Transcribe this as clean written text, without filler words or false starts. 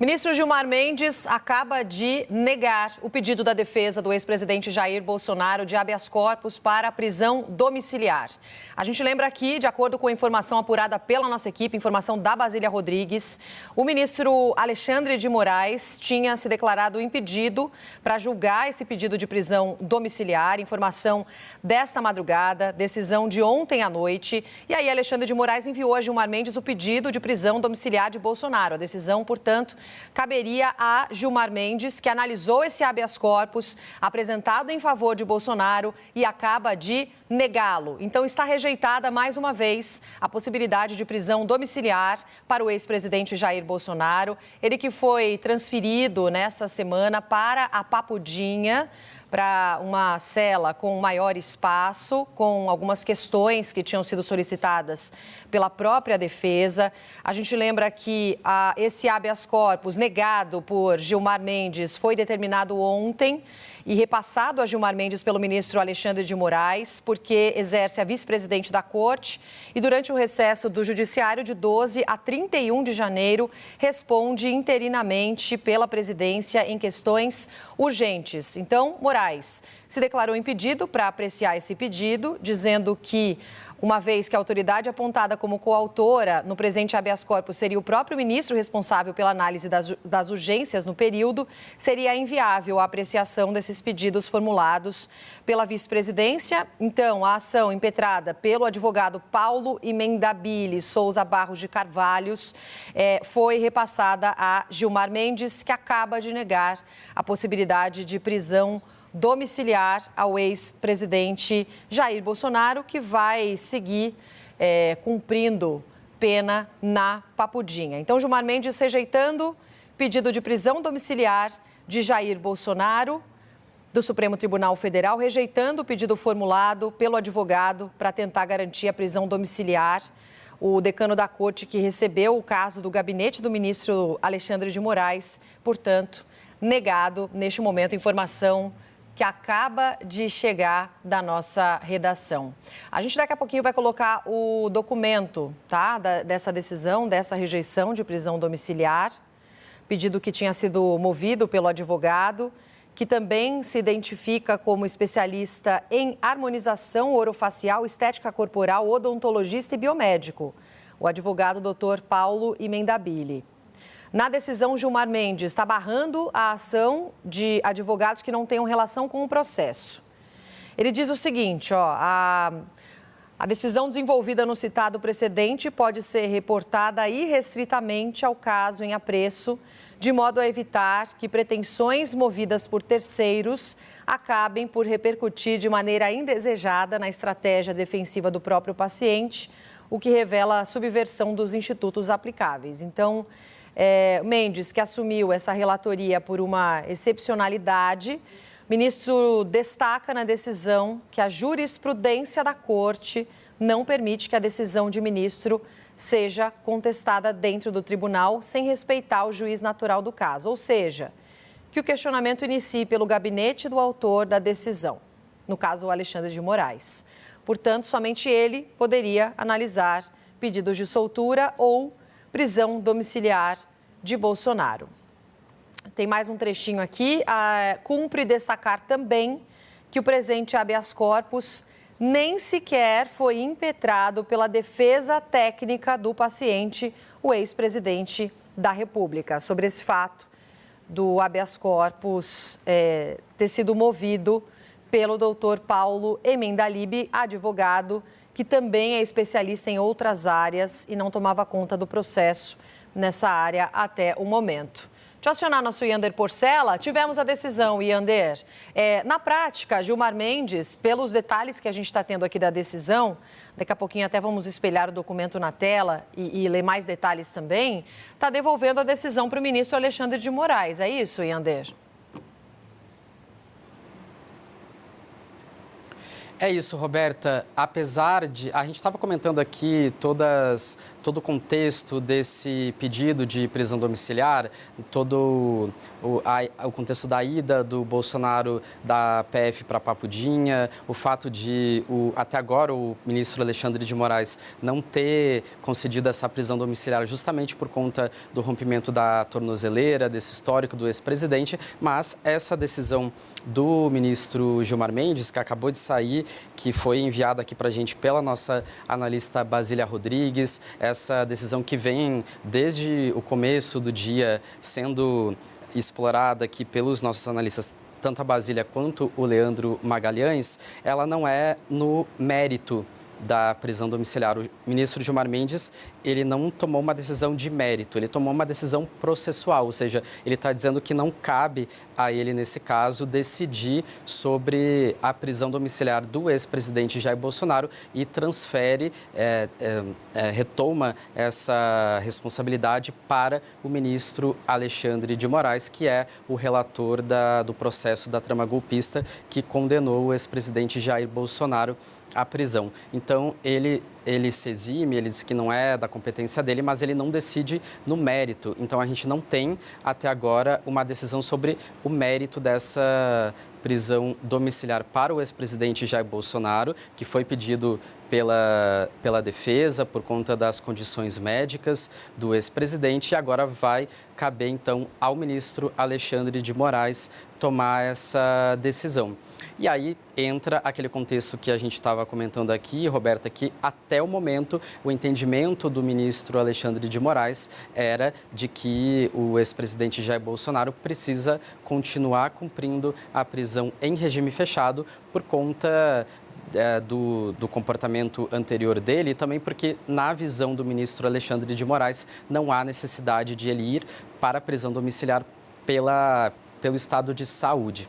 Ministro Gilmar Mendes acaba de negar o pedido da defesa do ex-presidente Jair Bolsonaro de habeas corpus para a prisão domiciliar. A gente lembra aqui, de acordo com a informação apurada pela nossa equipe, informação da Basília Rodrigues, o ministro Alexandre de Moraes tinha se declarado impedido para julgar esse pedido de prisão domiciliar. Informação desta madrugada, decisão de ontem à noite. E aí, Alexandre de Moraes enviou a Gilmar Mendes o pedido de prisão domiciliar de Bolsonaro. A decisão, portanto, caberia a Gilmar Mendes, que analisou esse habeas corpus apresentado em favor de Bolsonaro e acaba de negá-lo. Então, está rejeitada mais uma vez a possibilidade de prisão domiciliar para o ex-presidente Jair Bolsonaro. Ele que foi transferido nessa semana para a Papudinha, para uma cela com maior espaço, com algumas questões que tinham sido solicitadas pela própria defesa. A gente lembra que esse habeas corpus negado por Gilmar Mendes foi determinado ontem e repassado a Gilmar Mendes pelo ministro Alexandre de Moraes, porque exerce a vice-presidente da Corte e durante o recesso do Judiciário de 12 a 31 de janeiro responde interinamente pela presidência em questões urgentes. Então, Moraes se declarou impedido para apreciar esse pedido, dizendo que, uma vez que a autoridade apontada como coautora no presente habeas corpus seria o próprio ministro responsável pela análise das urgências no período, seria inviável a apreciação desses pedidos formulados pela vice-presidência. Então, a ação impetrada pelo advogado Paulo Emendabile Souza Barros de Carvalhos foi repassada a Gilmar Mendes, que acaba de negar a possibilidade de prisão domiciliar ao ex-presidente Jair Bolsonaro, que vai seguir cumprindo pena na Papudinha. Então, Gilmar Mendes rejeitando pedido de prisão domiciliar de Jair Bolsonaro do Supremo Tribunal Federal, rejeitando o pedido formulado pelo advogado para tentar garantir a prisão domiciliar. O decano da Corte, que recebeu o caso do gabinete do ministro Alexandre de Moraes, portanto, negado neste momento. Informação que acaba de chegar da nossa redação. A gente daqui a pouquinho vai colocar o documento, tá, dessa decisão, dessa rejeição de prisão domiciliar, pedido que tinha sido movido pelo advogado, que também se identifica como especialista em harmonização orofacial, estética corporal, odontologista e biomédico, o advogado Dr. Paulo Emendabile. Na decisão, Gilmar Mendes está barrando a ação de advogados que não tenham relação com o processo. Ele diz o seguinte, a decisão desenvolvida no citado precedente pode ser reportada irrestritamente ao caso em apreço, de modo a evitar que pretensões movidas por terceiros acabem por repercutir de maneira indesejada na estratégia defensiva do próprio paciente, o que revela a subversão dos institutos aplicáveis. Então, Mendes, que assumiu essa relatoria por uma excepcionalidade, o ministro destaca na decisão que a jurisprudência da Corte não permite que a decisão de ministro seja contestada dentro do tribunal sem respeitar o juiz natural do caso, ou seja, que o questionamento inicie pelo gabinete do autor da decisão, no caso o Alexandre de Moraes. Portanto, somente ele poderia analisar pedidos de soltura ou prisão domiciliar de Bolsonaro. Tem mais um trechinho aqui. Cumpre destacar também que o presente habeas corpus nem sequer foi impetrado pela defesa técnica do paciente, o ex-presidente da República. Sobre esse fato do habeas corpus ter sido movido pelo doutor Paulo Emendabile, advogado, que também é especialista em outras áreas e não tomava conta do processo nessa área até o momento. Deixa eu acionar nosso Yander Porcela. Tivemos a decisão, Yander. Na prática, Gilmar Mendes, pelos detalhes que a gente está tendo aqui da decisão, daqui a pouquinho até vamos espelhar o documento na tela e ler mais detalhes também, está devolvendo a decisão para o ministro Alexandre de Moraes. É isso, Yander? É isso, Roberta. Apesar de... A gente estava comentando aqui todo o contexto desse pedido de prisão domiciliar, todo o contexto da ida do Bolsonaro da PF para Papudinha, o fato de, até agora, o ministro Alexandre de Moraes não ter concedido essa prisão domiciliar justamente por conta do rompimento da tornozeleira, desse histórico do ex-presidente, mas essa decisão do ministro Gilmar Mendes, que acabou de sair, que foi enviada aqui para a gente pela nossa analista Basília Rodrigues, essa decisão que vem desde o começo do dia sendo explorada aqui pelos nossos analistas, tanto a Basília quanto o Leandro Magalhães, ela não é no mérito da prisão domiciliar. O ministro Gilmar Mendes, ele não tomou uma decisão de mérito, ele tomou uma decisão processual, ou seja, ele está dizendo que não cabe a ele, nesse caso, decidir sobre a prisão domiciliar do ex-presidente Jair Bolsonaro e transfere, retoma essa responsabilidade para o ministro Alexandre de Moraes, que é o relator do processo da trama golpista que condenou o ex-presidente Jair Bolsonaro à prisão. Então, ele se exime, ele diz que não é da competência dele, mas ele não decide no mérito. Então, a gente não tem, até agora, uma decisão sobre o mérito dessa prisão domiciliar para o ex-presidente Jair Bolsonaro, que foi pedido pela defesa por conta das condições médicas do ex-presidente, e agora vai caber, então, ao ministro Alexandre de Moraes tomar essa decisão. E aí entra aquele contexto que a gente estava comentando aqui, Roberta, que até o momento o entendimento do ministro Alexandre de Moraes era de que o ex-presidente Jair Bolsonaro precisa continuar cumprindo a prisão em regime fechado por conta do comportamento anterior dele e também porque, na visão do ministro Alexandre de Moraes, não há necessidade de ele ir para a prisão domiciliar pelo estado de saúde.